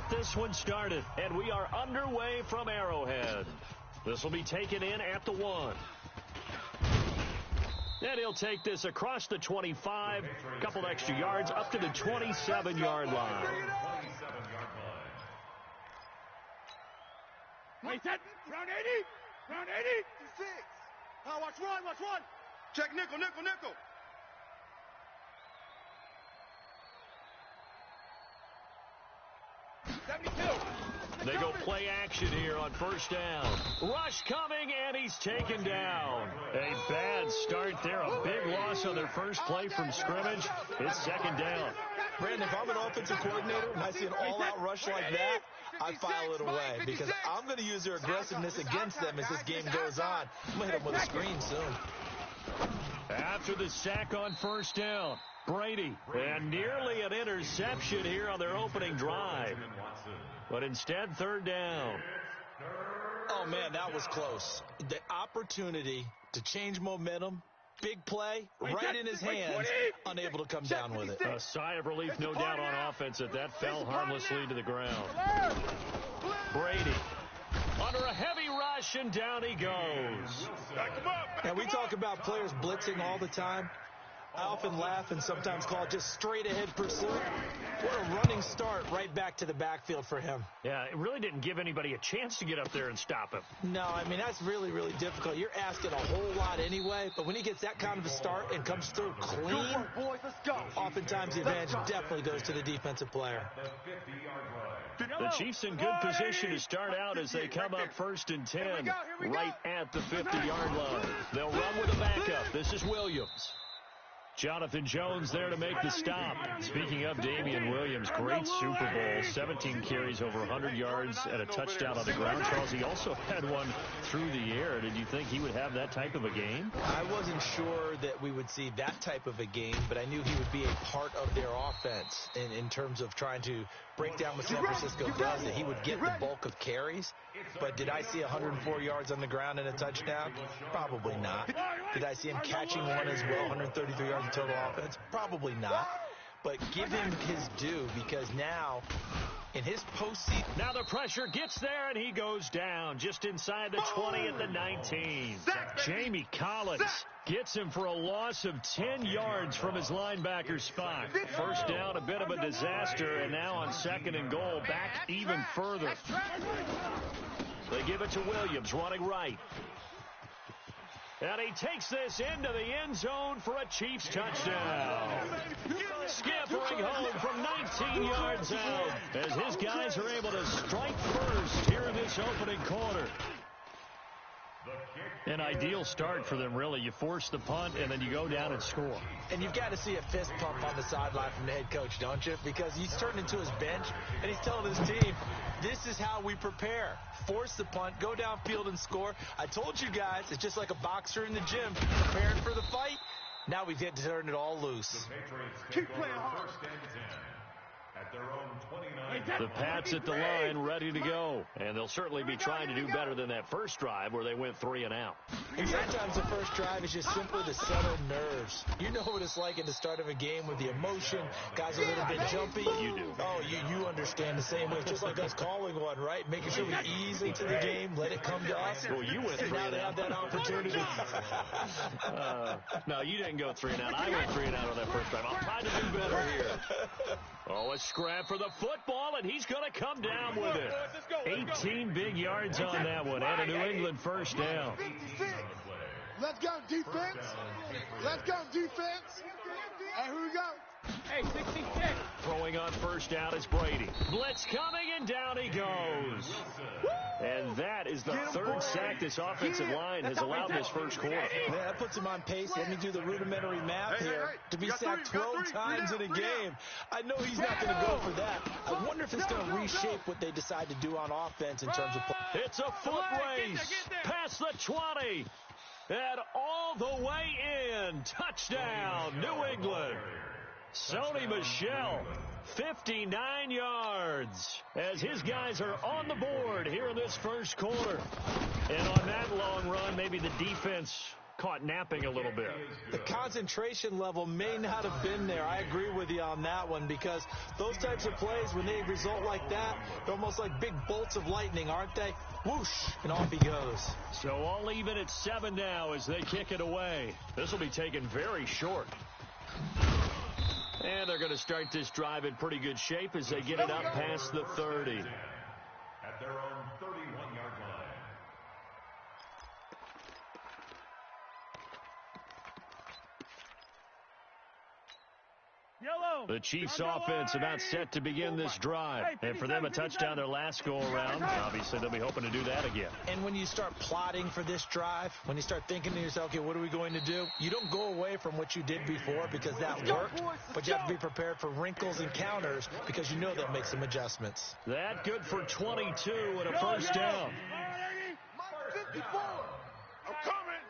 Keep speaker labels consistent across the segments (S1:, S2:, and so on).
S1: get this one started, and we are underway from Arrowhead. This will be taken in at the 1. And he'll take this across the 25, a couple extra yards, up to the 27-yard line.
S2: Wait, set. Round 80. Round 80. 6. Oh, watch one, watch one. Check nickel, nickel, nickel.
S1: They go play action here on first down. Rush coming, and he's taken down. A bad start there. A big loss on their first play from scrimmage. It's second down.
S3: Brandon, if I'm an offensive coordinator and I see an all-out rush like that, I file it away because I'm going to use their aggressiveness against them as this game goes on. I'm going to hit them with a screen soon.
S1: After the sack on first down, Brady, and nearly an interception here on their opening drive. But instead, third down.
S3: Oh, man, that was close. The opportunity to change momentum, big play, right in his hands, unable to come down with it.
S1: A sigh of relief, no doubt, on offense that fell harmlessly to the ground. Brady under a heavy rush, and down he goes.
S3: Now, we talk about players blitzing all the time. I often laugh and sometimes call it just straight-ahead pursuit. What a running start right back to the backfield for him.
S1: Yeah, it really didn't give anybody a chance to get up there and stop him.
S3: No, I mean, that's really, really difficult. You're asking a whole lot anyway, but when he gets that kind of a start and comes through clean, oftentimes the advantage definitely goes to the defensive player.
S1: The Chiefs in good position to start out as they come up first and 10 right at the 50-yard line. They'll run with a backup. This is Williams. Jonathan Jones there to make the stop. Speaking of Damian Williams, great Super Bowl, 17 carries, over 100 yards, and a touchdown on the ground. Charles, he also had one through the air. Did you think he would have that type of a game?
S3: I wasn't sure that we would see that type of a game, but I knew he would be a part of their offense in terms of trying to break down what San Francisco does, that he would get the bulk of carries. But did I see 104 yards on the ground and a touchdown? Probably not. Did I see him catching one as well, 133 yards of total offense? Probably not. But give him his due, because now in his postseason.
S1: Now the pressure gets there, and he goes down just inside the 20 at the 19. Jamie Collins gets him for a loss of 10 yards from his linebacker spot. First down, a bit of a disaster, and now on second and goal, back even further. They give it to Williams, running right. And he takes this into the end zone for a Chiefs touchdown. Scampering home from 19 yards out as his guys are able to strike first here in this opening quarter. An ideal start for them, really. You force the punt, and then you go down and score.
S3: And you've got to see a fist pump on the sideline from the head coach, don't you? Because he's turned into his bench, and he's telling his team, this is how we prepare. Force the punt, go downfield and score. I told you guys, it's just like a boxer in the gym, preparing for the fight. Now we've had to turn it all loose.
S2: Keep playing hard.
S4: At their own 29.
S1: The Pats at the line, ready to go. And they'll certainly be trying to do better than that first drive where they went 3 and out.
S3: And sometimes the first drive is just simply to settle nerves. You know what it's like at the start of a game with the emotion. Guys are a little bit jumpy.
S1: You do.
S3: Oh, you understand the same way. Just like us calling one, right? Making sure we ease into the game, let it come to us.
S1: Well, you went 3
S3: now
S1: and
S3: they
S1: out.
S3: have that opportunity.
S1: No, you didn't go 3 and out. I went 3 and out on that first drive. I'll try to do better here. Oh, a scrap for the football, and he's going to come down with it. 18 big yards on that one, and a New England first down.
S2: Let's go, defense. Let's go, defense. Hey, here we go. Hey, 66.
S1: Throwing on first down is Brady. Blitz coming, and down he goes. And that is the third sack this offensive line has allowed this first quarter.
S3: Yeah, that puts him on pace. Let me do the rudimentary math here. To be sacked 12 times in a game, I know he's not going to go for that. I wonder if it's going to reshape what they decide to do on offense in terms of play.
S1: It's a foot race past the 20. And all the way in. Touchdown, New England. Sony Michel, 59 yards, as his guys are on the board here in this first quarter. And on that long run, maybe the defense caught napping a little bit.
S3: The concentration level may not have been there. I agree with you on that one, because those types of plays, when they result like that, they're almost like big bolts of lightning, aren't they? Whoosh, and off he goes.
S1: So all even at 7 now as they kick it away. This will be taken very short. And they're going to start this drive in pretty good shape as they get it up past the 30.
S4: At their own 31-yard line.
S1: The Chiefs offense about set to begin this drive. And for them, a touchdown their last go-around. Obviously, they'll be hoping to do that again.
S3: And when you start plotting for this drive, when you start thinking to yourself, okay, what are we going to do? You don't go away from what you did before because that worked, but you have to be prepared for wrinkles and counters because you know they'll make some adjustments.
S1: That good for 22 and a first down.
S2: 54. I'm coming.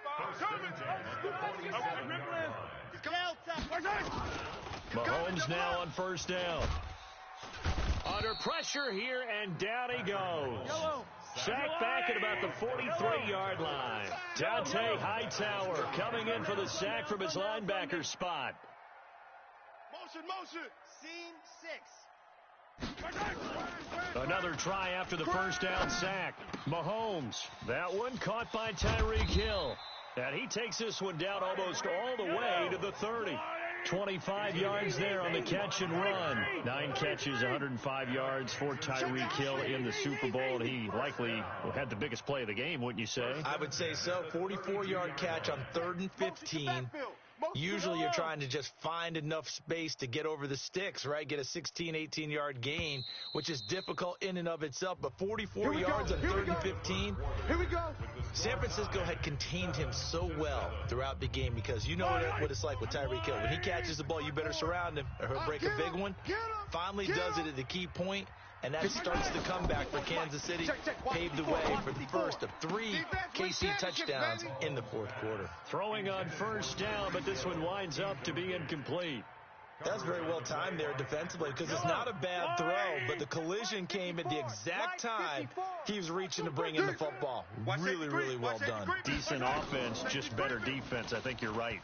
S1: Mahomes now on first down. Under pressure here, and down he goes. Sacked back at about the 43-yard line. Dante Hightower coming in for the sack from his linebacker spot.
S2: Motion.
S5: Seam 6.
S1: Another try after the first down sack. Mahomes, that one caught by Tyreek Hill. And he takes this one down almost all the way to the 30. 25 yards there on the catch and run. 9 catches, 105 yards for Tyreek Hill in the Super Bowl. And he likely had the biggest play of the game, wouldn't you say?
S3: I would say so. 44-yard catch on 3rd and 15. Usually you're trying to just find enough space to get over the sticks, right? Get a 16, 18-yard gain, which is difficult in and of itself. But 44 yards on 3rd and 15.
S2: Here we go.
S3: San Francisco had contained him so well throughout the game because you know what it's like with Tyreek Hill. When he catches the ball, you better surround him or he'll break a big one. Finally does it at the key point, and that starts the comeback for Kansas City. Paved the way for the first of 3 KC touchdowns in the 4th quarter.
S1: Throwing on first down, but this one winds up to be incomplete.
S3: That's very well timed there defensively because it's not a bad throw, but the collision came at the exact time he was reaching to bring in the football. Really, really well done.
S1: Decent offense, just better defense. I think you're right.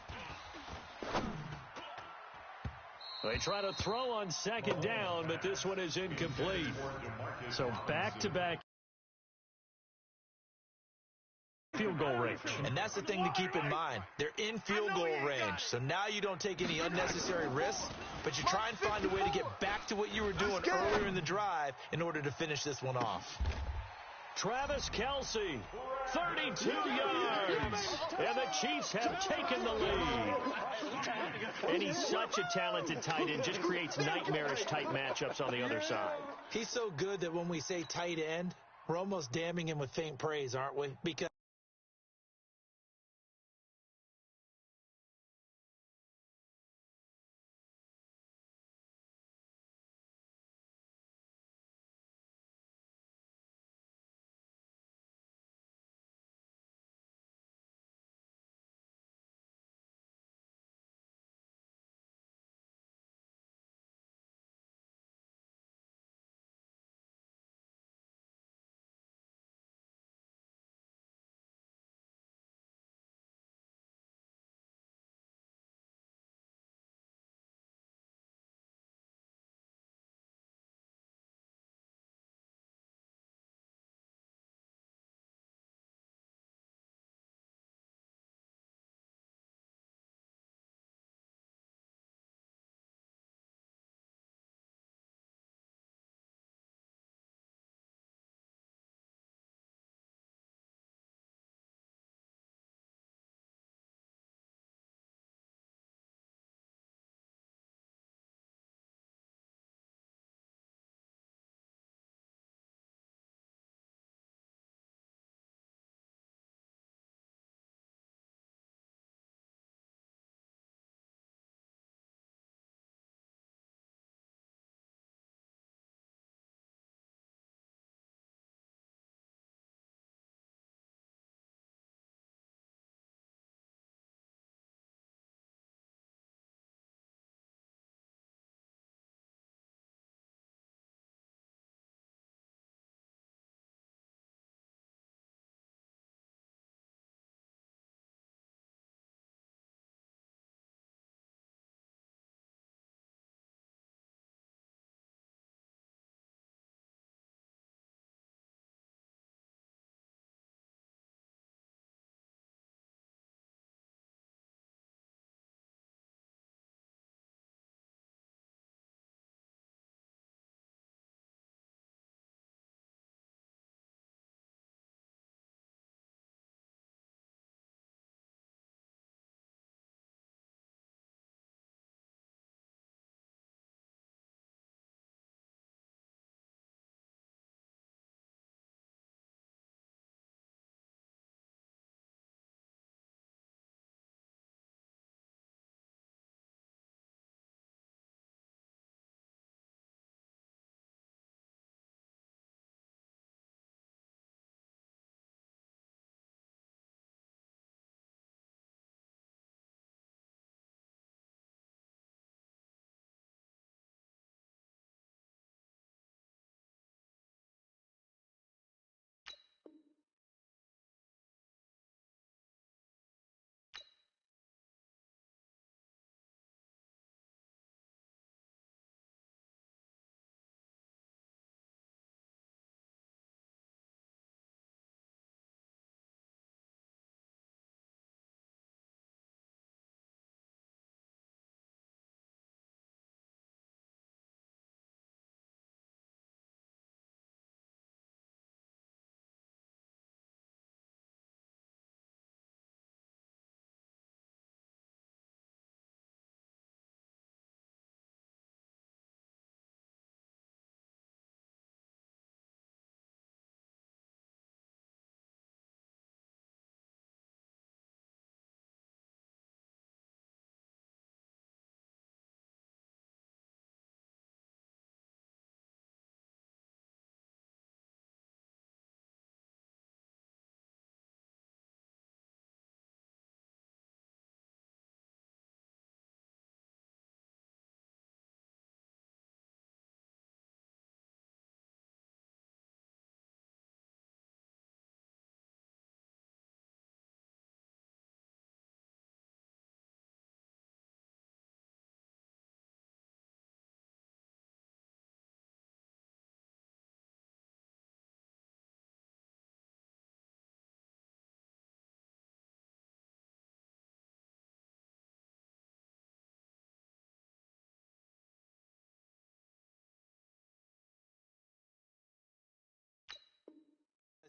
S1: They try to throw on 2nd down, but this one is incomplete. So back-to-back field goal range.
S3: And that's the thing to keep in mind. They're in field goal range. So now you don't take any unnecessary risks, but you try and find a way to get back to what you were doing earlier in the drive in order to finish this one off.
S1: Travis Kelce, 32 yards, and the Chiefs have taken the lead. And he's such a talented tight end, just creates nightmarish type matchups on the other side.
S3: He's so good that when we say tight end, we're almost damning him with faint praise, aren't we? Because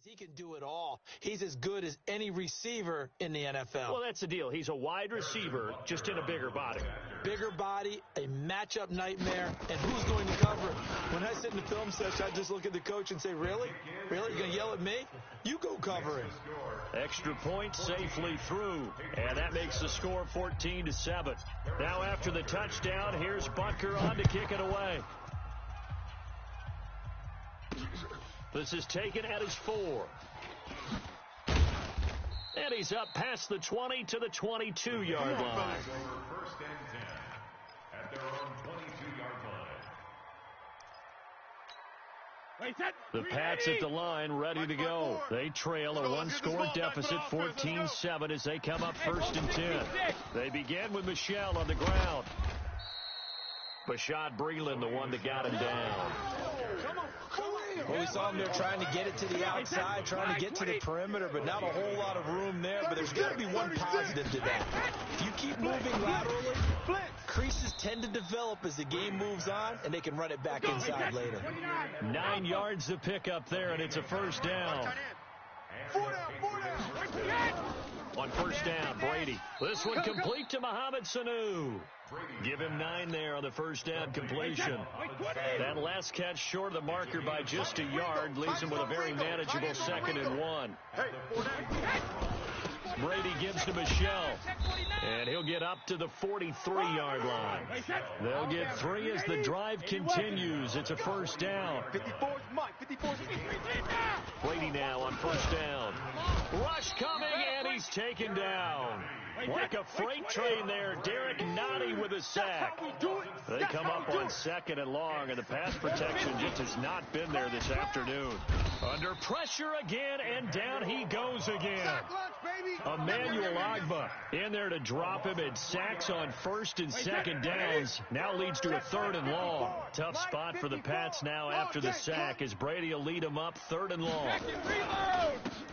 S3: He can do it all. He's as good as any receiver in the NFL.
S1: Well, that's the deal. He's a wide receiver, just in a bigger body.
S3: Bigger body, a matchup nightmare, and who's going to cover it? When I sit in the film session, I just look at the coach and say, really? Really? You're going to yell at me? You go cover it.
S1: Extra point safely through, and that makes the score 14-7. Now after the touchdown, here's Butker on to kick it away. This is taken at his 4. And he's up past the 20 to the 22-yard line.
S4: First and 10 at their own 22-yard line.
S1: The Pats at the line, ready to go. They trail a one-score deficit, 14-7, as they come up first and 10. They begin with Michel on the ground. Bashaud Breeland, the one that got him down.
S3: Well, we saw him there trying to get it to the outside, trying to get to the perimeter, but not a whole lot of room there. But there's got to be one positive to that. If you keep moving laterally, creases tend to develop as the game moves on, and they can run it back inside later.
S1: 9 yards to pick up there, and it's a first down.
S2: 4 down.
S1: On first down, Brady. This one complete to Mohamed Sanu. Give him 9 there on the first down completion. That last catch short of the marker by just a yard leaves him with a very manageable 2nd and 1. Brady gives to Michel, and he'll get up to the 43-yard line. They'll get 3 as the drive continues. It's a first down. Brady now on first down. Rush coming, and he's taken down. Like a freight train there, Derek Nottie with a sack. They come up on 2nd and long, and the pass protection just has not been there this afternoon. Under pressure again, and down he goes again. Emmanuel Ogbah in there to drop him, and sacks on 1st and 2nd downs. Now leads to a 3rd and long. Tough spot for the Pats now after the sack, as Brady will lead them up 3rd and long.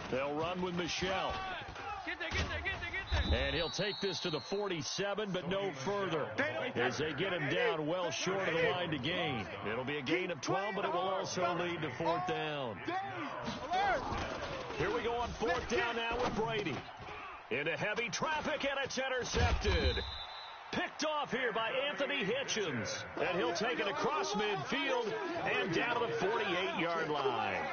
S1: They'll run with Michel. And he'll take this to the 47, but no further, as they get him down well short of the line to gain. It'll be a gain of 12, but it will also lead to 4th down. Here we go on 4th down now with Brady. Into heavy traffic, and it's intercepted. Picked off here by Anthony Hitchens. And he'll take it across midfield and down to the 48-yard line.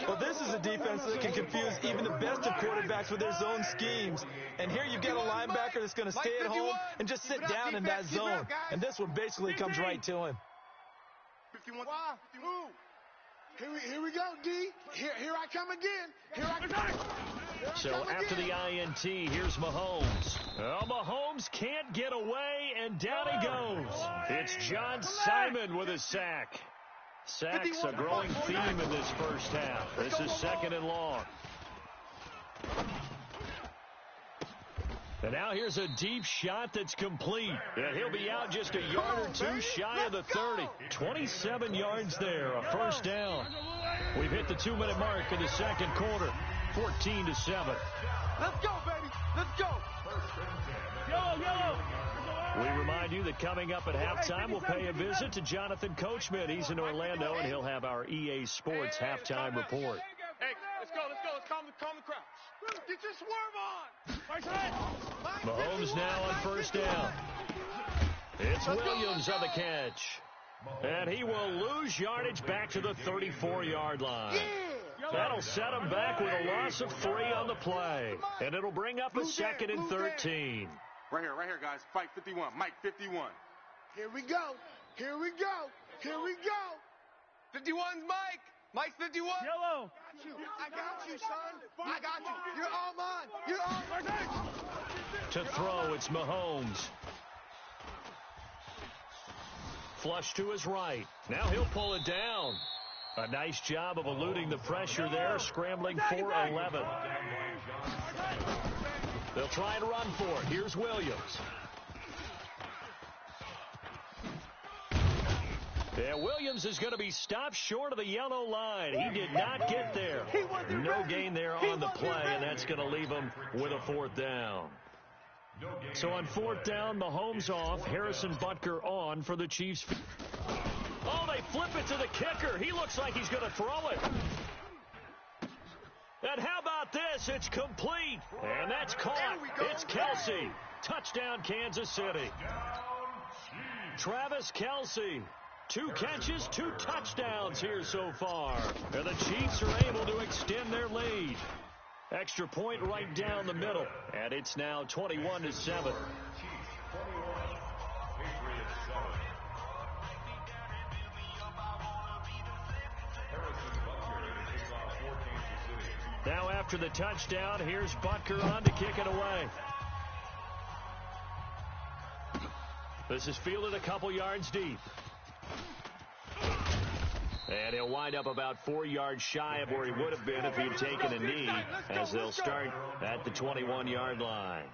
S3: Well, this is a defense that can confuse even the best of quarterbacks with their zone schemes. And here you've got a linebacker that's going to stay at home and just sit down in that zone. And this one basically comes right to him.
S2: 51. Here we go, D. Here I come again. Here I come.
S1: So after the INT, here's Mahomes. Well, Mahomes can't get away, and down he goes. It's John Simon with a sack. Sacks a growing theme in this first half. This is 2nd and long. And now here's a deep shot that's complete. And he'll be out just a yard or 2 shy of the 30. 27 yards there, a first down. We've hit the 2-minute mark in the 2nd quarter. 14-7.
S2: Let's go, baby. Let's go.
S1: Yellow. We remind you that coming up at halftime, we'll pay a visit to Jonathan Coachman. He's in Orlando, and he'll have our EA Sports halftime report.
S2: Hey, let's go. Let's calm the crowd. Get your swerve on.
S1: Mahomes now on first down. It's Williams on the catch. And he will lose yardage back to the 34-yard line. That'll set him back with a loss of 3 on the play. And it'll bring up a 2nd and 13.
S5: Right here, guys. Fight 51. Mike 51.
S2: Here we go.
S5: 51's Mike. Mike's 51.
S2: Yellow. I got you, son. I got you. You're all mine. You're all mine.
S1: To throw, it's Mahomes. Flush to his right. Now he'll pull it down. A nice job of eluding the pressure there, scrambling for 11. They'll try and run for it. Here's Williams. Yeah, Williams is going to be stopped short of the yellow line. He did not get there. No gain there on the play, and that's going to leave him with a 4th down. So on 4th down, Mahomes off, Harrison Butker on for the Chiefs. Oh, they flip it to the kicker. He looks like he's going to throw it. And how about this? It's complete. And that's caught. It's Kelce. Touchdown, Kansas City. Travis Kelce. 2 catches, 2 touchdowns here so far. And the Chiefs are able to extend their lead. Extra point right down the middle. And it's now 21-7. Now after the touchdown, here's Butker on to kick it away. This is fielded a couple yards deep. And he'll wind up about 4 yards shy of where he would have been if he'd taken a knee, as they'll start at the 21-yard line.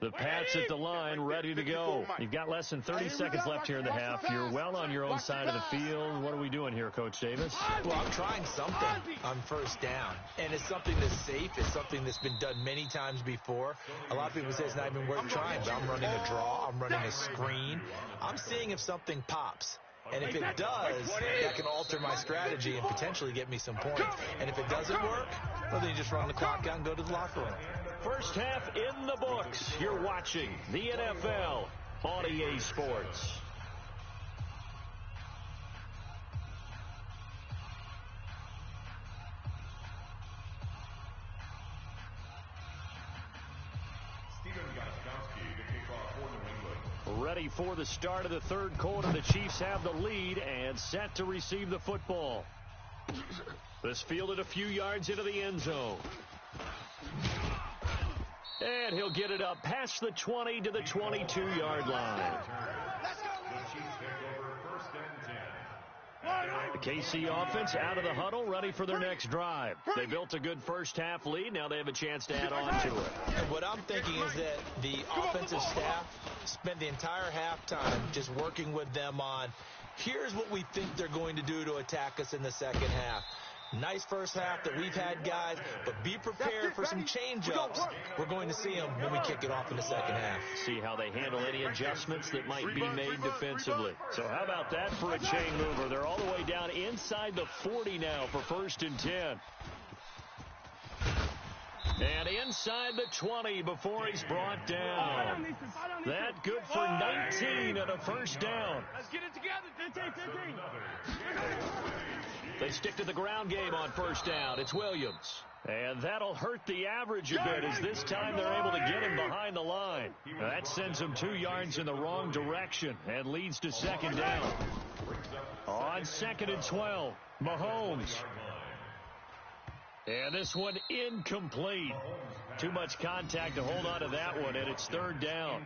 S1: The Pats at the line, ready to go. You've got less than 30 seconds left here in the half. You're well on your own side of the field. What are we doing here, Coach Davis?
S3: Well, I'm trying something on first down, and it's something that's safe. It's something that's been done many times before. A lot of people say it's not even worth trying, but I'm running a draw. I'm running a screen. I'm seeing if something pops. And if it does, that can alter my strategy and potentially get me some points. And if it doesn't work, well, then you just run the clock out and go to the locker room.
S1: First half in the books. You're watching the NFL on EA Sports. Ready for the start of the third quarter. The Chiefs have the lead and set to receive the football. This fielded a few yards into the end zone. And he'll get it up past the 20 to the 22-yard line. The KC offense out of the huddle, ready for their next drive. They built a good first-half lead. Now they have a chance to add on to it.
S3: And what I'm thinking is that the offensive staff spent the entire halftime just working with them on, here's what we think they're going to do to attack us in the second half. Nice first half that we've had, guys, but be prepared for some change-ups. We're going to see them when we kick it off in the second half.
S1: See how they handle any adjustments that might be made defensively. So how about that for a chain mover? They're all the way down inside the 40 now for 1st and 10. And inside the 20 before he's brought down. That good for 19 and a first down.
S2: Let's get it together. 15.
S1: They stick to the ground game on first down. It's Williams. And that'll hurt the average a bit, as this time they're able to get him behind the line. That sends him 2 yards in the wrong direction and leads to second down. On 2nd and 12, Mahomes. And this one incomplete. Too much contact to hold on to that one, and it's 3rd down.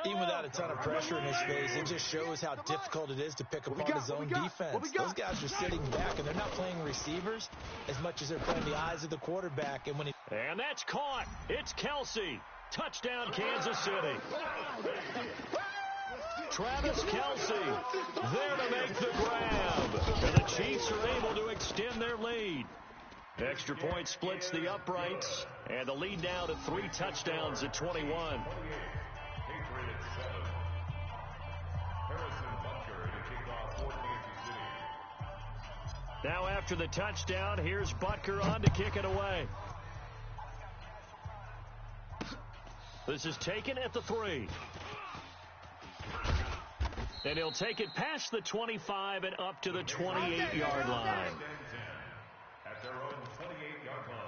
S3: Even without a ton of pressure in his face, it just shows how difficult it is to pick apart his own defense. Those guys are sitting back, and they're not playing receivers as much as they're playing the eyes of the quarterback.
S1: And that's caught. It's Kelce. Touchdown, Kansas City. Travis Kelce there to make the grab. And the Chiefs are able to extend their lead. Extra point splits the uprights, and the lead now to 3 touchdowns at 21. Now after the touchdown, here's Butker on to kick it away. This is taken at the 3. And he'll take it past the 25 and up to the 28-yard line.
S4: At their own 28-yard line.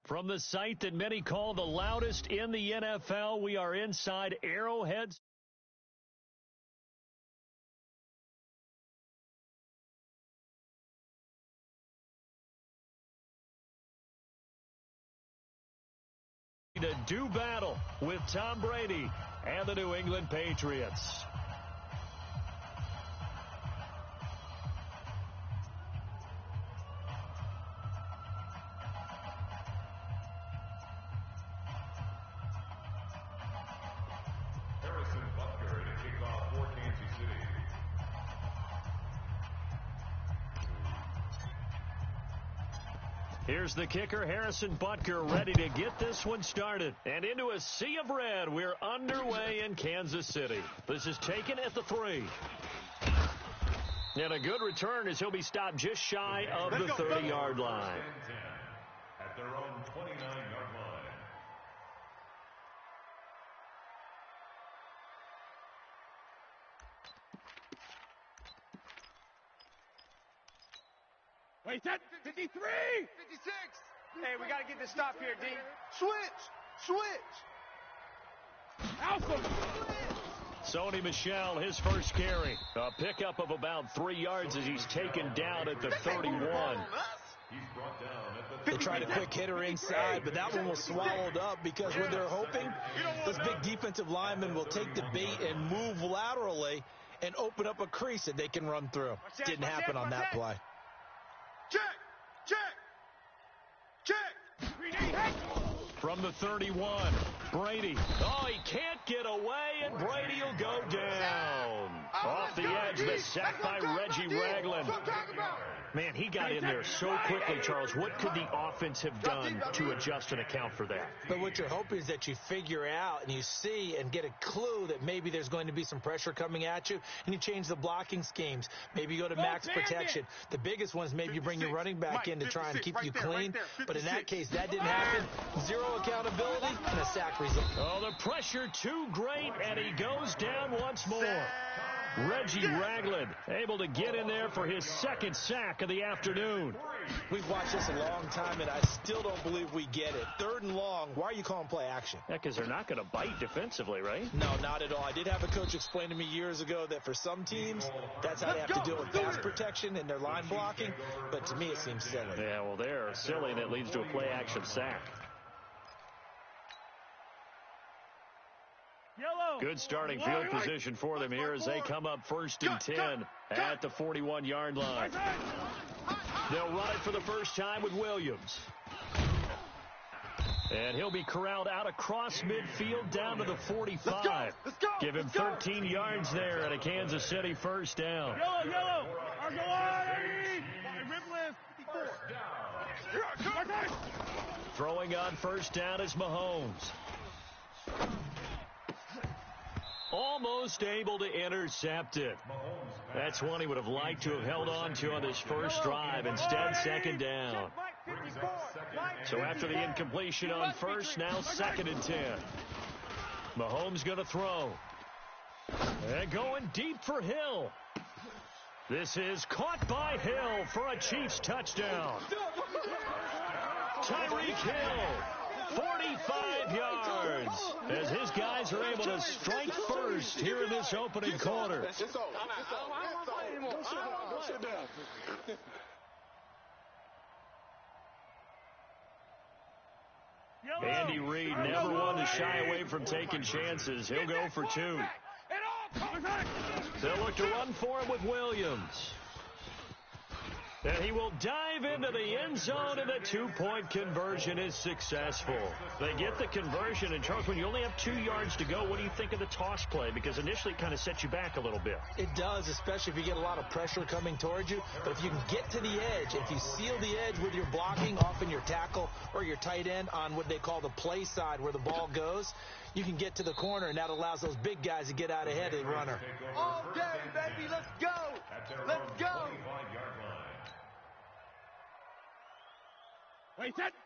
S1: From the site that many call the loudest in the NFL, we are inside Arrowhead. To do battle with Tom Brady and the New England Patriots.
S4: Harrison Butker to kick off for Kansas City.
S1: Here's the kicker, Harrison Butker, ready to get this one started. And into a sea of red, we're underway in Kansas City. This is taken at the 3. And a good return as he'll be stopped just shy of the 30-yard line.
S4: At their own 29-yard line.
S2: Wait, that 53!
S5: 56! Hey, we got to get this stop here, D.
S2: Switch! Alpha!
S1: Sony Michel, his first carry. A pickup of about 3 yards as he's taken down at the 31.
S3: They tried a quick hitter inside, but that one was swallowed up because when they're hoping, this big defensive lineman will take the bait and move laterally and open up a crease that they can run through. Didn't happen on that play.
S2: Check!
S1: From the 31, Brady. Oh, he can't get away, and Brady will go down. Off the edge, the sack by Reggie Ragland. Man, he got in there so quickly, Charles. What could the offense have done to adjust and account for that?
S3: But what you're hoping is that you figure out and you see and get a clue that maybe there's going to be some pressure coming at you, and you change the blocking schemes. Maybe you go to max protection. The biggest one is maybe you bring your running back in to try and keep you clean. But in that case, that didn't happen. Zero accountability and a sack result.
S1: Oh, the pressure too great, and he goes down once more. Reggie Ragland able to get in there for his second sack of the afternoon.
S3: We've watched this a long time, and I still don't believe we get it. 3rd and long, why are you calling play action?
S1: Yeah, because they're not going to bite defensively, right?
S3: No, not at all. I did have a coach explain to me years ago that for some teams, that's how they have to deal with pass protection and their line blocking, but to me it seems silly.
S1: Yeah, well, they're silly, and it leads to a play action sack. Good starting field position for them here as they come up 1st and 10 at the 41-yard line. They'll run it for the first time with Williams. And he'll be corralled out across midfield down to the 45. Give him 13 yards there and a Kansas City first down.
S2: Yellow!
S1: Throwing on first down is Mahomes. Almost able to intercept it. That's one he would have liked to have held on to on this first drive. Instead, 2nd down. So after the incompletion on first, now 2nd and 10. Mahomes going to throw. And going deep for Hill. This is caught by Hill for a Chiefs touchdown. Tyreek Hill. 45 yards as his guys are able to strike first here in this opening quarter. Andy Reid never one to shy away from taking chances. He'll go for 2. They'll look to run for him with Williams. And he will dive into the end zone, and the 2-point conversion is successful. They get the conversion, and Charles, when you only have 2 yards to go, what do you think of the toss play? Because initially it kind of sets you back a little bit.
S3: It does, especially if you get a lot of pressure coming towards you. But if you can get to the edge, if you seal the edge with your blocking, often your tackle or your tight end on what they call the play side where the ball goes, you can get to the corner, and that allows those big guys to get out ahead of the runner.
S2: All day, baby, let's go! Let's go!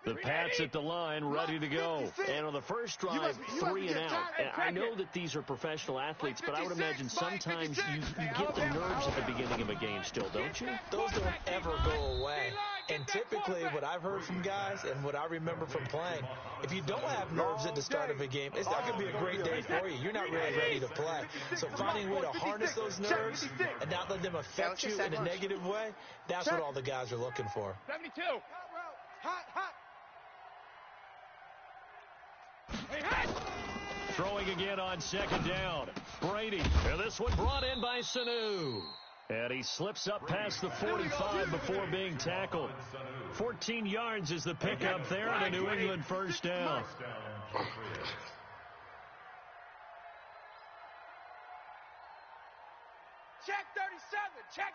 S1: The Pats at the line, ready to go. And on the first drive, 3 and out. And I know that these are professional athletes, but I would imagine sometimes you get the nerves at the beginning of a game still, don't you?
S3: Those don't ever go away. And typically what I've heard from guys and what I remember from playing, if you don't have nerves at the start of a game, it's not going to be a great day for you. You're not really ready to play. So finding a way to harness those nerves and not let them affect you in a negative way, that's what all the guys are looking for.
S5: 72.
S2: Hot.
S1: Throwing again on second down. Brady. And this one brought in by Sanu. And he slips up past the 45 before being tackled. 14 yards is the pickup there, and a New England first down.
S5: Check 37. Check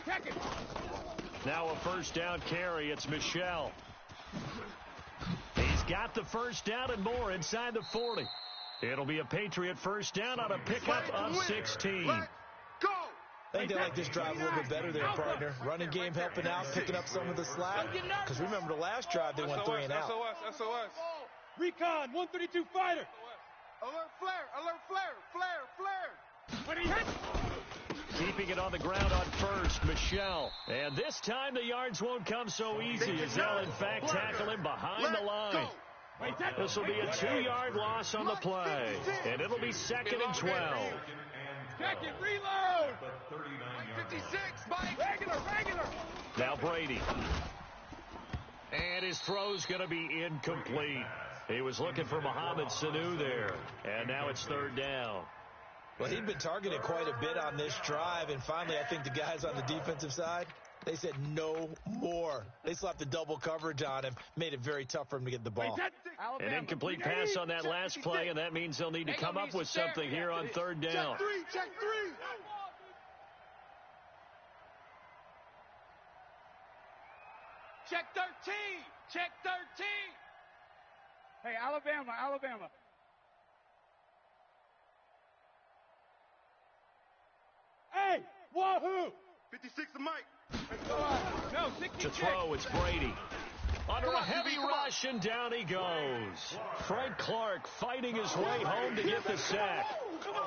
S5: 37. Check it.
S1: Now a first down carry. It's Michel. He's got the first down and more inside the 40. It'll be a Patriot first down on a pickup of 16.
S2: Go!
S3: I think they like this drive a little bit better there, partner. Running game helping out, picking up some of the slack. Because remember the last drive, they went 3 and out.
S5: SOS.
S6: Recon, 132 fighter.
S2: Alert flare.
S5: When he hits.
S1: Keeping it on the ground on first, Michel. And this time the yards won't come so easy as they'll in fact tackle him behind the line. This will be a 2-yard loss on the play. And it'll be second and 12.
S5: Check it, reload. 56, Mike. Regular.
S1: Now Brady. And his throw's going to be incomplete. He was looking for Mohamed Sanu there. And now it's third down.
S3: Well, he'd been targeted quite a bit on this drive, and finally I think the guys on the defensive side, they said no more. They slapped the double coverage on him, made it very tough for him to get the ball.
S1: An incomplete pass on that last play, and that means they'll need to come up with something here on third down.
S2: Check three.
S5: Check 13. Check 13. Hey, Alabama.
S6: Hey, wahoo!
S2: 56 to Mike.
S5: No, 60.
S1: To throw, it's Brady. Under a heavy rush, and down he goes. Frank Clark fighting his way home to get the sack.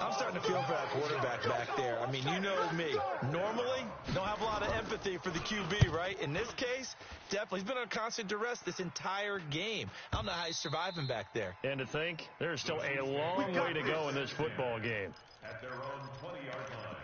S3: I'm starting to feel for that quarterback back there. I mean, you know me. Normally, don't have a lot of empathy for the QB, right? In this case, definitely. He's been on constant duress this entire game. I don't know how he's surviving back there.
S1: And to think, there's still a long way to go in this football game.
S4: At their own 20-yard line.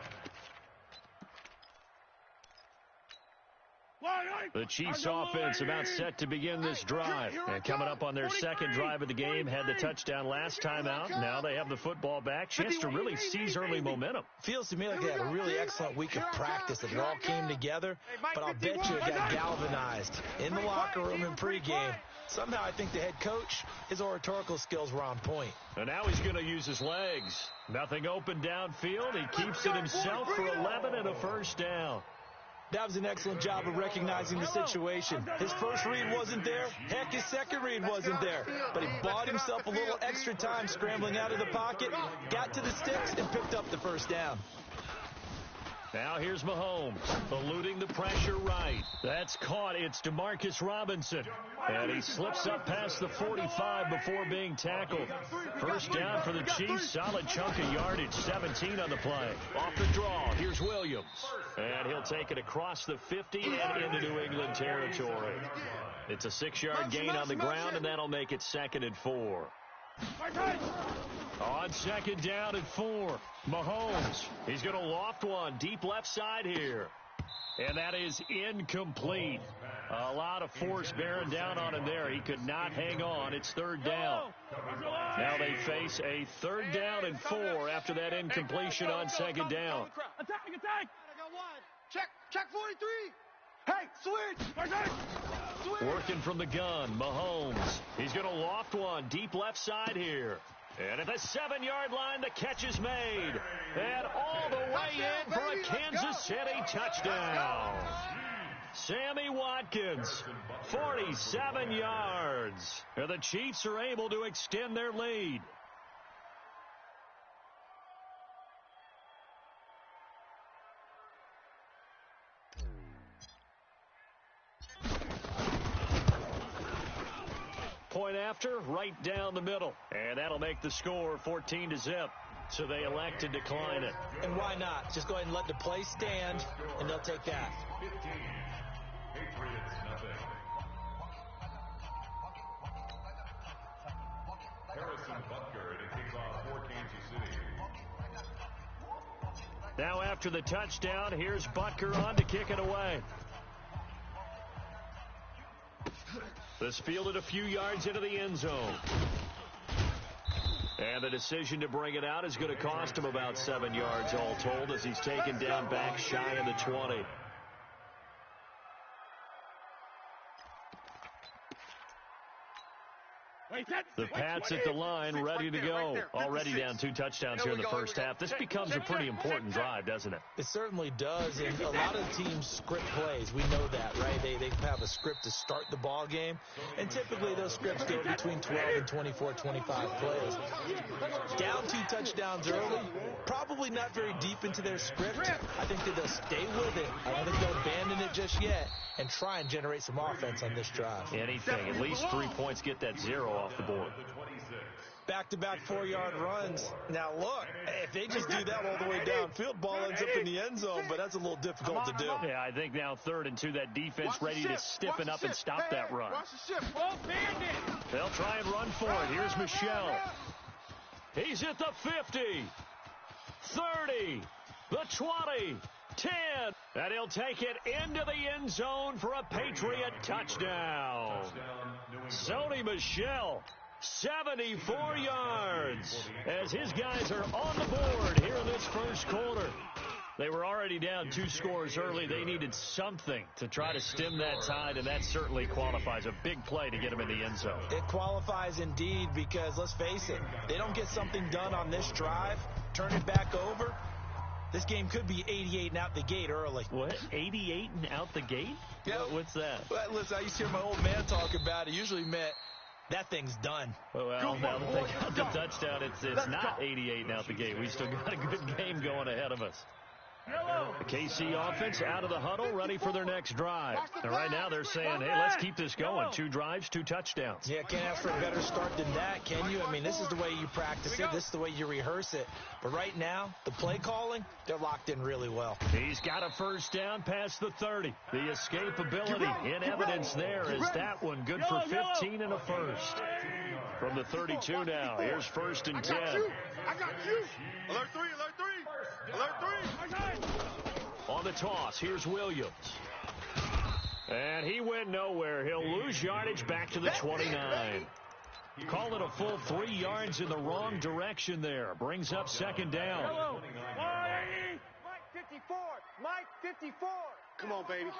S1: The Chiefs offense about set to begin this drive. And coming up on their second drive of the game, had the touchdown last time out. Now they have the football back. Chance to really seize early momentum.
S3: Feels to me like they had a really excellent week of practice. That it all came together. But I'll bet you it got galvanized in the locker room in pregame. Somehow I think the head coach, his oratorical skills were on point.
S1: And now he's going to use his legs. Nothing open downfield. He keeps it himself for 11 and a first down.
S3: That was an excellent job of recognizing the situation. His first read wasn't there. Heck, his second read wasn't there. But he bought himself a little extra time scrambling out of the pocket, got to the sticks, and picked up the first down.
S1: Now here's Mahomes, eluding the pressure right. That's caught. It's Demarcus Robinson. And he slips up past the 45 before being tackled. First down for the Chiefs. Solid chunk of yardage, 17 on the play. Off the draw, here's Williams. And he'll take it across the 50 and into New England territory. It's a 6-yard gain on the ground, and that'll make it 2nd and 4. On second down and 4, Mahomes. He's going to loft one deep left side here. And that is incomplete. A lot of force bearing down on him there. He could not hang on. It's third down. Now they face a 3rd down and 4 after that incompletion on second down.
S5: Attack.
S2: Check 43. Hey, switch.
S1: Working from the gun, Mahomes. He's going to loft one deep left side here. And at the 7-yard line, the catch is made. And all the way in for a Kansas City touchdown. Sammy Watkins, 47 yards. And the Chiefs are able to extend their lead. Point after, right down the middle. And that'll make the score 14-0. So they elect to decline it.
S3: And why not? Just go ahead and let the play stand, and they'll take that.
S4: 15. Patriots, nothing. Harrison Butker to kick off for Kansas City.
S1: Now after the touchdown, here's Butker on to kick it away. This fielded a few yards into the end zone. And the decision to bring it out is going to cost him about 7 yards all told as he's taken down back shy of the 20. The Pats at the line, ready to go. Already down 2 touchdowns here in the first half. This becomes a pretty important drive, doesn't it?
S3: It certainly does, and a lot of teams script plays. We know that, right? They have a script to start the ball game, and typically those scripts go between 12 and 24, 25 plays. Down 2 touchdowns early, probably not very deep into their script. I think that they'll stay with it. I don't think they'll abandon it just yet and try and generate some offense on this drive.
S1: Anything, at least 3 points, get that 0 off the board.
S3: Back-to-back 4-yard runs. Now, look, if they just do that all the way downfield, ball ends up in the end zone, but that's a little difficult to do.
S1: Yeah, I think now 3rd and 2, that defense ready to stiffen up and stop that run. They'll try and run for it. Here's Michel. He's at the 50, 30, the 20, 10, and he'll take it into the end zone for a Patriot touchdown. Sony Michel, 74 yards, as his guys are on the board here in this first quarter. They were already down 2 scores early. They needed something to try to stem that tide, and that certainly qualifies. A big play to get them in the end zone.
S3: It qualifies indeed because, let's face it, they don't get something done on this drive, turn it back over, this game could be 88 and out the gate early.
S1: What? 88 and out the gate?
S3: Yeah.
S1: What's that?
S3: Well, listen, I used to hear my old man talk about it. Usually meant that thing's done.
S1: Well, now that they got the touchdown, it's not 88 and out the gate. We still got a good game going ahead of us. The KC offense out of the huddle, ready for their next drive. And right now they're saying, hey, let's keep this going. 2 drives, 2 touchdowns.
S3: Yeah, can't ask for a better start than that, can you? I mean, this is the way you practice it. This is the way you rehearse it. But right now, the play calling, they're locked in really well.
S1: He's got a first down past the 30. The escapability in evidence there is that one good for 15 and a first. From the 32 now, here's 1st and 10.
S2: I got you. Alert 3, alert 3. Alert 3.
S1: On the toss, here's Williams. And he went nowhere. He'll lose yardage back to the 29. Call it a full 3 yards in the wrong direction there. Brings up 2nd down.
S5: Mike 54. Mike 54.
S2: Come on, baby.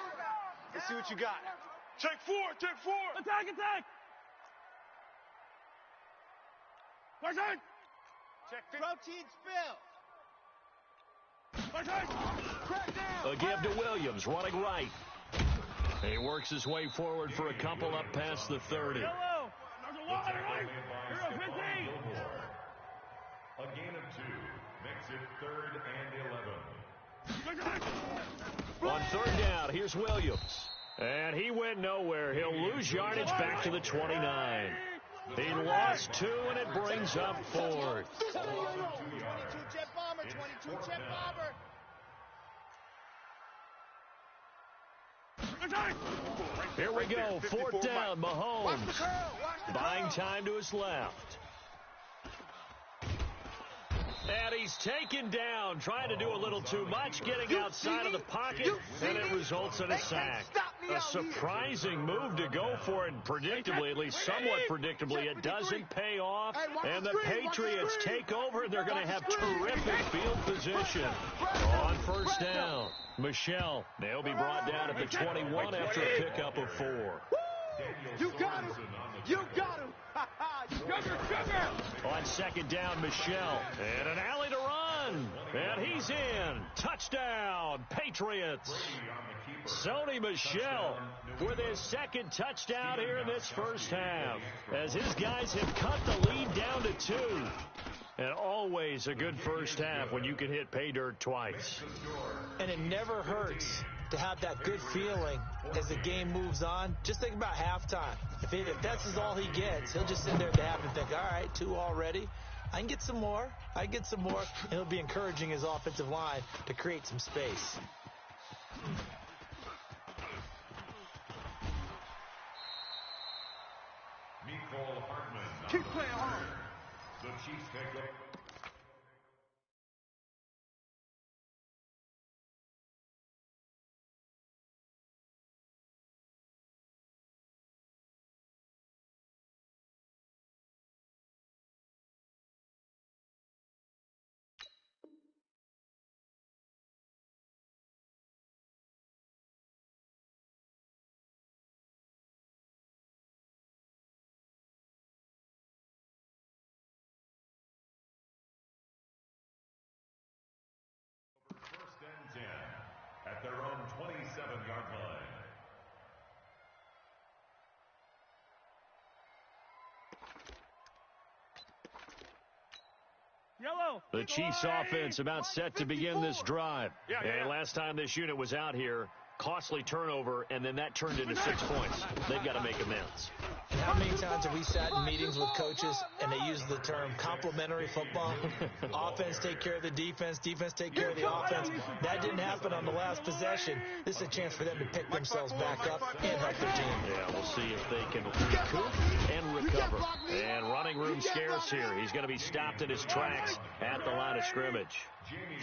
S2: Let's see what you got.
S6: Check 4, check 4.
S5: Attack, attack.
S6: Question.
S5: Check 50. Protein spill.
S1: A give to Williams, running right. He works his way forward for a couple up past the 30.
S6: Yellow. You're a 15.
S4: A gain of 2 makes it 3rd and 11.
S1: On 3rd down, here's Williams. And he went nowhere. He'll lose yardage back to the 29. He lost 2, and it brings up 4th.
S2: 22 jet bomber, 22 jet bomber.
S1: Here we go, 4th down, Mahomes. Buying time to his left. And he's taken down, trying to do a little too much, getting outside of the pocket, and it results in a sack. A surprising move to go for it, predictably, at least somewhat predictably. It doesn't pay off, and the Patriots take over, and they're going to have terrific field position on 1st down. Michel, they'll be brought down at the 21 after a pickup of 4.
S2: You got him. You got him.
S6: Sugar.
S1: On 2nd down, Michel. And an alley to run. And he's in. Touchdown, Patriots. Sony Michel with his 2nd touchdown here in this first half, as his guys have cut the lead down to 2. And always a good first half when you can hit pay dirt twice.
S3: And it never hurts to have that good feeling as the game moves on. Just think about halftime. If that's all he gets, he'll just sit there at the half and think, all right, 2 already. I can get some more. And it'll be encouraging his offensive line to create some space.
S4: Nicole Hartman.
S6: Keep playing hard.
S4: The Chiefs take up. First and 10 at their own 27-yard line.
S6: Yellow.
S1: The Chiefs offense about set to begin this drive. And last time this unit was out here, costly turnover, and then that turned into 6 points. They've got to make amends.
S3: And how many times have we sat in meetings with coaches and they use the term complementary football? Offense take care of the defense, defense take care of the offense. That didn't happen on the last possession. This is a chance for them to pick themselves back up and help their team.
S1: Yeah, we'll see if they can recoup and recover. And running room scarce here. He's going to be stopped in his tracks at the line of scrimmage.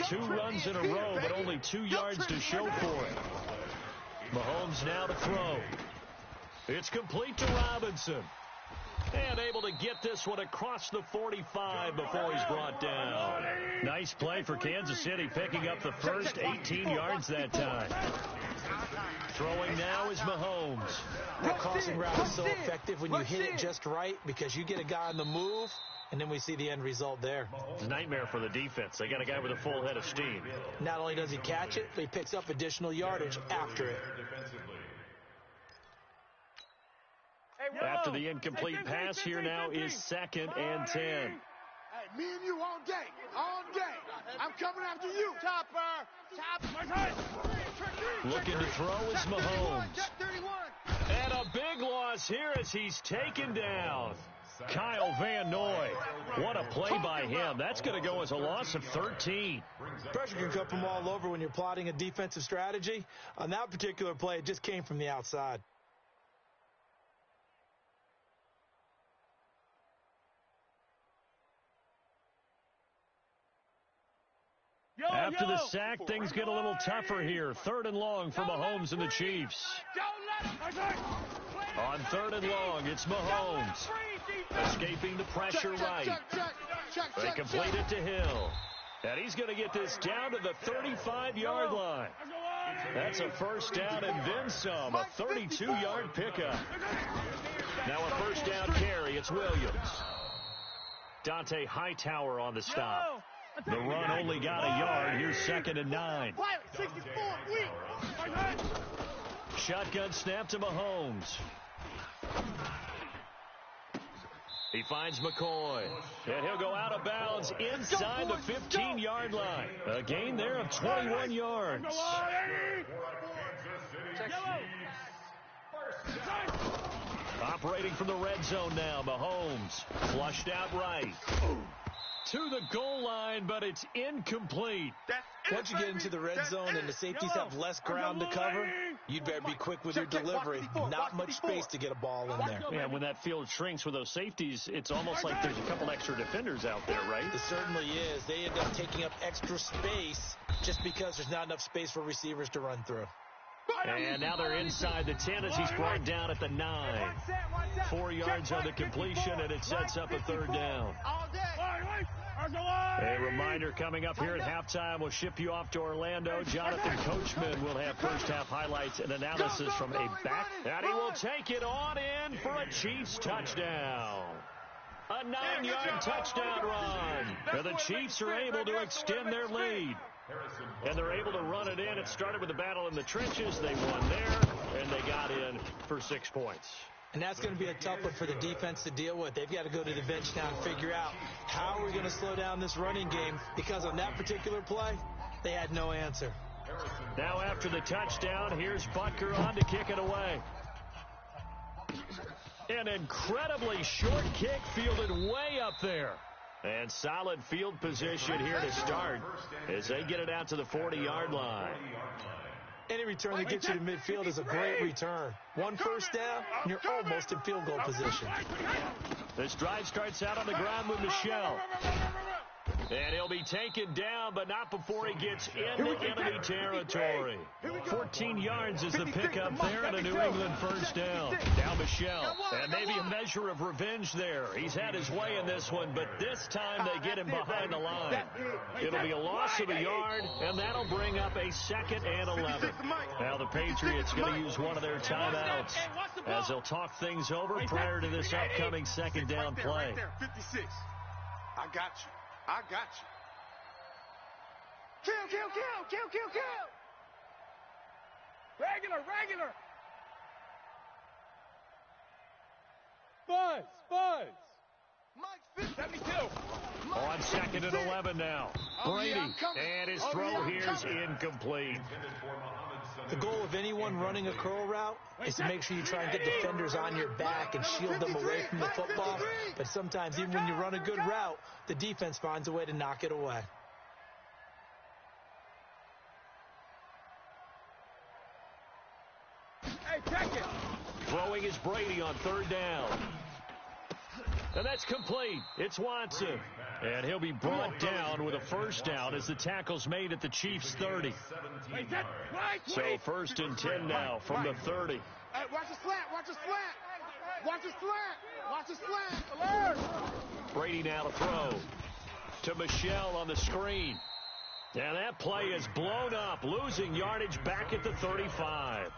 S1: 2 runs in a row, but only 2 yards to show for it. Mahomes now to throw. It's complete to Robinson. And able to get this one across the 45 before he's brought down. Nice play for Kansas City, picking up the first 18 yards that time. Throwing now is Mahomes.
S3: That crossing route is so effective when you hit it just right because you get a guy on the move, and then we see the end result there.
S1: It's a nightmare for the defense. They got a guy with a full head of steam.
S3: Not only does he catch it, but he picks up additional yardage after it.
S1: After the incomplete pass, here now is 2nd and 10.
S2: Hey, me and you all day. I'm coming after you. Chopper.
S1: Looking to throw is Mahomes. And a big loss here as he's taken down. Kyle Van Noy. What a play by him. That's going to go as a loss of 13.
S3: Pressure can come from all over when you're plotting a defensive strategy. On that particular play, it just came from the outside.
S1: After the sack, things get a little tougher here. 3rd and long for Mahomes and the Chiefs. On 3rd and long, it's Mahomes. Escaping the pressure right. They complete it to Hill. And he's going to get this down to the 35-yard line. That's a first down and then some. A 32-yard pickup. Now a first down carry. It's Williams. Dante Hightower on the stop. The run only got a yard. Here's 2nd and 9. Shotgun snap to Mahomes. He finds McCoy. And he'll go out of bounds inside the 15-yard line. A gain there of 21 yards. Operating from the red zone now. Mahomes flushed out right. To the goal line, but it's incomplete.
S3: Once you get into the red zone and the safeties have less ground to cover, you'd better be quick with your delivery. Not much space to get a ball in there.
S1: Yeah, when that field shrinks with those safeties, it's almost like there's a couple extra defenders out there, right?
S3: It certainly is. They end up taking up extra space just because there's not enough space for receivers to run through.
S1: And now they're inside the 10 as he's brought down at the 9. 4 yards on the completion, and it sets up a 3rd down. A reminder coming up here at halftime. We'll ship you off to Orlando. Jonathan Coachman will have first-half highlights and analysis from a back. And he will take it on in for a Chiefs touchdown. A 9-yard touchdown run. And the Chiefs are able to extend their lead. And they're able to run it in. It started with a battle in the trenches. They won there, and they got in for 6 points.
S3: And that's going to be a tough one for the defense to deal with. They've got to go to the bench now and figure out how are we going to slow down this running game, because on that particular play, they had no answer.
S1: Now after the touchdown, here's Butker on to kick it away. An incredibly short kick fielded way up there. And solid field position here to start as they get it out to the 40-yard line.
S3: Any return that gets you to midfield is a great return. One first down, and you're almost in field goal position.
S1: This drive starts out on the ground with Michel. And he'll be taken down, but not before he gets into enemy territory. 14 yards is the pickup there and a New England first down. Now Michel, and maybe a measure of revenge there. He's had his way in this one, but this time they get him behind the line. It'll be a loss of a yard, and that'll bring up a 2nd and 11. Now the Patriots going to use one of their timeouts as they'll talk things over prior to this upcoming 2nd down play.
S2: 56. I got you. I got you. Kill.
S6: Regular. Buzz.
S2: Mike,
S6: 72.
S1: On 2nd and 11 now. Brady, and his throw here's incomplete.
S3: The goal of anyone running a curl route is to make sure you try and get defenders on your back and shield them away from the football. But sometimes, even when you run a good route, the defense finds a way to knock it away.
S6: Hey, check it.
S1: Throwing is Brady on 3rd down. And that's complete. It's Watson. And he'll be brought down with a first down as the tackle's made at the Chiefs' 30. So 1st and 10 now from the 30.
S2: Hey, watch the slant. Alert.
S1: Brady now to throw to Michel on the screen. And that play is blown up, losing yardage back at the 35.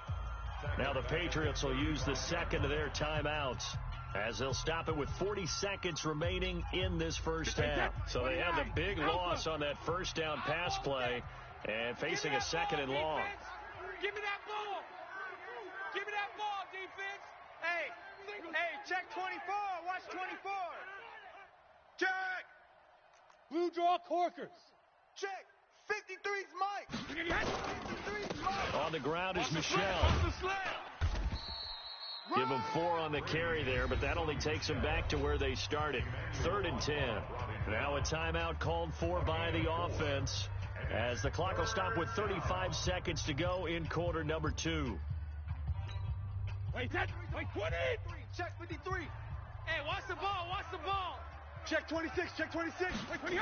S1: Now the Patriots will use the 2nd of their timeouts as they'll stop it with 40 seconds remaining in this first half. So they had the big loss on that first down pass play and facing a 2nd and long.
S5: Give me that ball. Defense. Hey, check 24. Watch 24. Check.
S6: Blue draw corkers.
S2: Check. 53's Mike. 53's Mike.
S1: On the ground is Michel. Give him 4 on the carry there, but that only takes them back to where they started. 3rd and 10. Now a timeout called for by the offense as the clock will stop with 35 seconds to go in quarter number 2.
S6: Wait, 20.
S2: Check 53.
S5: Hey, watch the ball.
S2: Check 26.
S6: Wait, 28.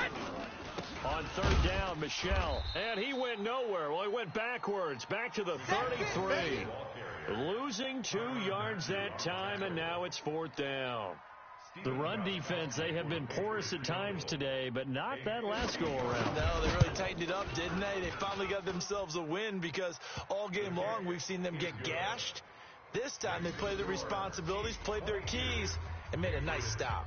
S1: On 3rd down, Michel. And he went nowhere. Well, he went backwards, back to the 33. Losing 2 yards that time, and now it's 4th down. The run defense, they have been porous at times today, but not that last go-around.
S3: No, they really tightened it up, didn't they? They finally got themselves a win because all game long we've seen them get gashed. This time they played their responsibilities, played their keys, and made a nice stop.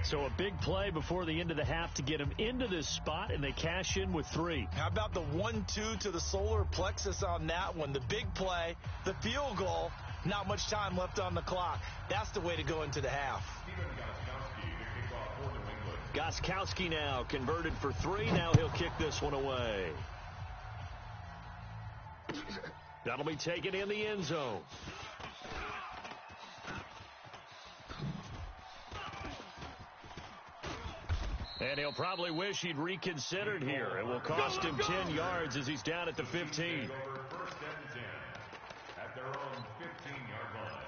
S1: So a big play before the end of the half to get them into this spot, and they cash in with 3.
S3: How about the 1-2 to the solar plexus on that one? The big play, the field goal, not much time left on the clock. That's the way to go into the half.
S1: Gostkowski now converted for 3. Now he'll kick this one away. That'll be taken in the end zone. And he'll probably wish he'd reconsidered here. It will cost him 10 yards as he's down at the 15.
S4: 1st and 10 at their own 15-yard line.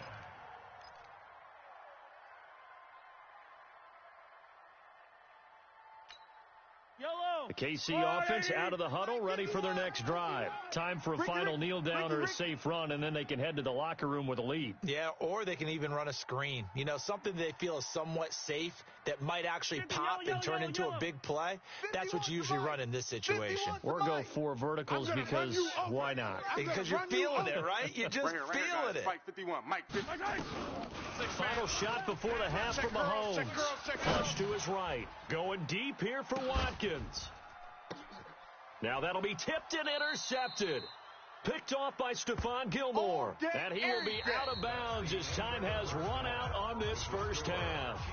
S1: The KC offense out of the huddle, ready for their next drive. Time for a final kneel down or a safe run, and then they can head to the locker room with a lead.
S3: Yeah, or they can even run a screen. You know, something they feel is somewhat safe that might actually pop and turn into a big play. That's what you usually run in this situation.
S1: Or go 4 verticals because why not?
S3: Because you're feeling it, right? You're just feeling it.
S2: Fight 51. Mike 50.
S1: Final shot before the half from Mahomes. Flush to his right. Going deep here for Watkins. Now that'll be tipped and intercepted. Picked off by Stephon Gilmore. And he will be out of bounds as time has run out on this first half.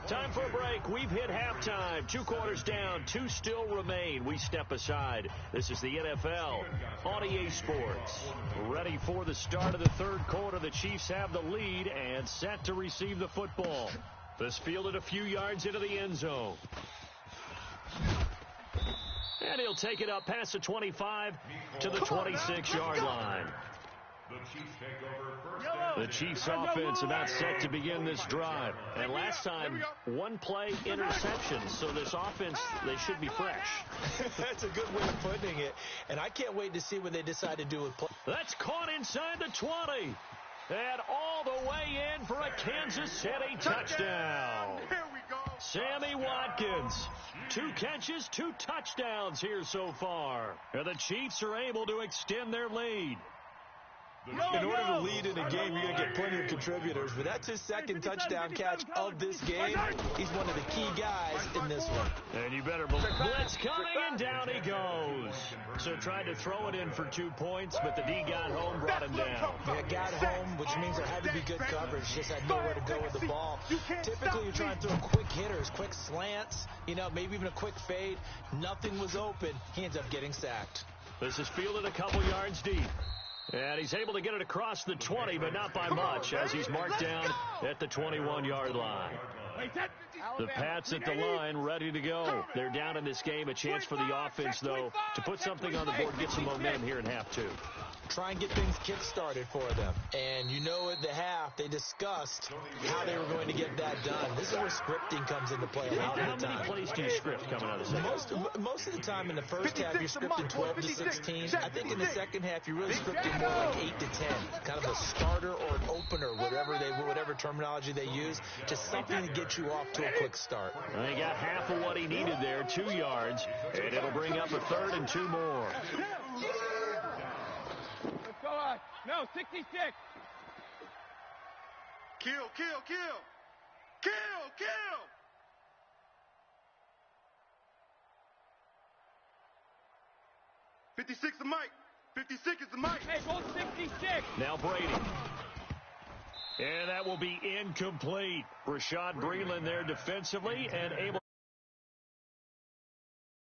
S1: Time for a break. We've hit halftime. 2 quarters down. 2 still remain. We step aside. This is the NFL on EA Sports. Ready for the start of the 3rd quarter. The Chiefs have the lead and set to receive the football. This fielded a few yards into the end zone. And he'll take it up past the 25 to the 26-yard line. The Chiefs offense about set to begin this drive. And last time, one play interception. So this offense, they should be fresh.
S3: That's a good way of putting it. And I can't wait to see what they decide to do with play.
S1: That's caught inside the 20. And all the way in for a Kansas City touchdown.
S2: Here we go.
S1: Sammy Watkins. 2 catches, 2 touchdowns here so far. And the Chiefs are able to extend their lead.
S3: In order to lead in a game, you're going to get plenty of contributors. But that's his second touchdown catch of this game. He's one of the key guys in this one.
S1: And you better believe blitz coming, and down he goes. So tried to throw it in for 2 points, but the D got home, brought him down.
S3: Yeah, got home, which means there had to be good coverage. Just had nowhere to go with the ball. Typically, you're trying to throw quick hitters, quick slants, maybe even a quick fade. Nothing was open. He ends up getting sacked.
S1: This is fielded a couple yards deep. And he's able to get it across the 20, but not by much, as he's marked down at the 21-yard line. The Pats at the line, ready to go. They're down in this game. A chance for the offense, though, to put something on the board, get some momentum here in half 2.
S3: Try and get things kick-started for them. And at the half, they discussed how they were going to get that done. This is where scripting comes into play.
S1: How many plays do you script coming out of the second?
S3: Most of the time in the first half, you're scripting 12 to 16. I think in the second half, you're really scripting more like 8 to 10. Kind of a starter or an opener, whatever terminology they use. Just something to get you off to a quick start.
S1: Well, he got half of what he needed there, 2 yards. And it'll bring up a 3rd and 2 more.
S6: Go on. No, 66.
S2: Kill. 56 the mic. 56 is the mic.
S6: Hey, go 66.
S1: Now Brady. And that will be incomplete. Rashad Breeland there defensively and able